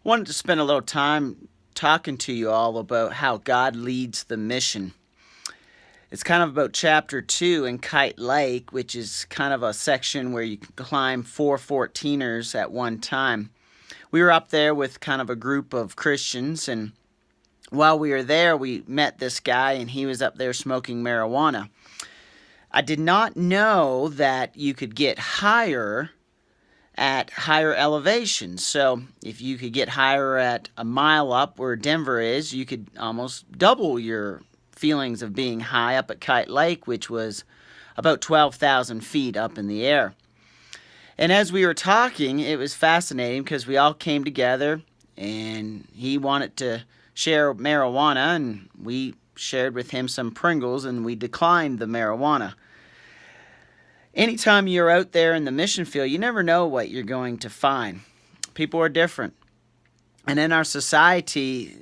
Wanted to spend a little time talking to you all about how God leads the mission. It's kind of about chapter 2 in Kite Lake, which is kind of a section where you can climb 414ers at one time. We were up there with kind of a group of Christians, and while we were there, we met this guy, and he was up there smoking marijuana. I did not know that you could get higher at higher elevations. So if you could get higher at a mile up where Denver is, you could almost double your feelings of being high up at Kite Lake, which was about 12,000 feet up in the air. And as we were talking, it was fascinating because we all came together, and he wanted to share marijuana, and we shared with him some Pringles, and we declined the marijuana. Anytime you're out there in the mission field, you never know what you're going to find. People are different. And in our society,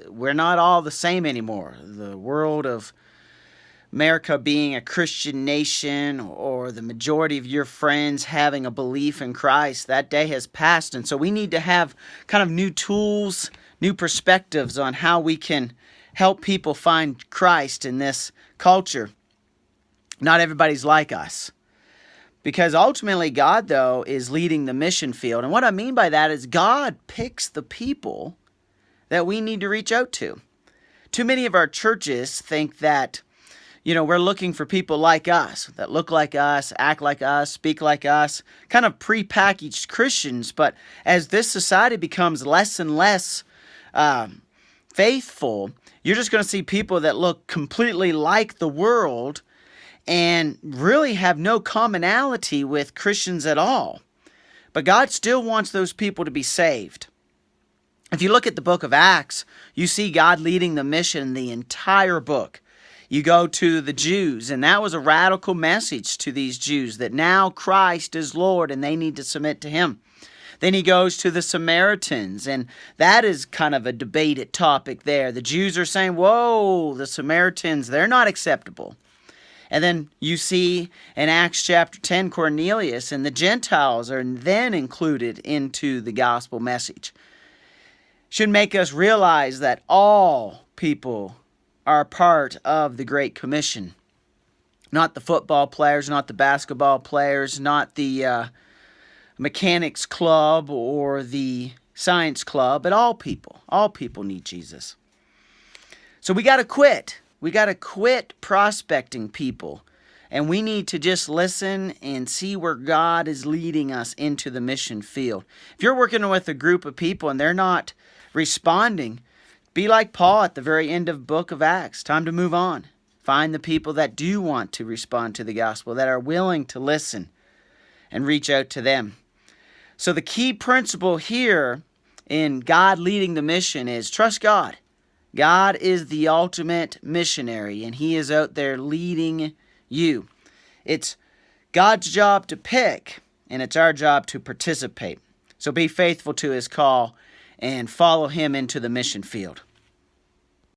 we're not all the same anymore. The world of America being a Christian nation, or the majority of your friends having a belief in Christ, that day has passed. And so we need to have kind of new tools, new perspectives on how we can help people find Christ in this culture. Not everybody's like us. Because ultimately God, though, is leading the mission field. And what I mean by that is God picks the people that we need to reach out to. Too many of our churches think that, we're looking for people like us, that look like us, act like us, speak like us, kind of prepackaged Christians. But as this society becomes less and less faithful, you're just going to see people that look completely like the world and really have no commonality with Christians at all. But God still wants those people to be saved. If you look at the book of Acts, you see God leading the mission the entire book. You go to the Jews, and that was a radical message to these Jews that now Christ is Lord and they need to submit to Him. Then he goes to the Samaritans, and that is kind of a debated topic there. The Jews are saying, whoa, the Samaritans, they're not acceptable. And then you see in Acts chapter 10, Cornelius and the Gentiles are then included into the gospel message. Should make us realize that all people are part of the Great Commission. Not the football players, not the basketball players, not the mechanics club or the science club, but all people. All people need Jesus. So we got to quit. We got to quit prospecting people, and we need to just listen and see where God is leading us into the mission field. If you're working with a group of people and they're not responding, be like Paul at the very end of the book of Acts. Time to move on. Find the people that do want to respond to the gospel, that are willing to listen, and reach out to them. So the key principle here in God leading the mission is trust God. God is the ultimate missionary, and He is out there leading you. It's God's job to pick, and it's our job to participate. So be faithful to His call and follow Him into the mission field.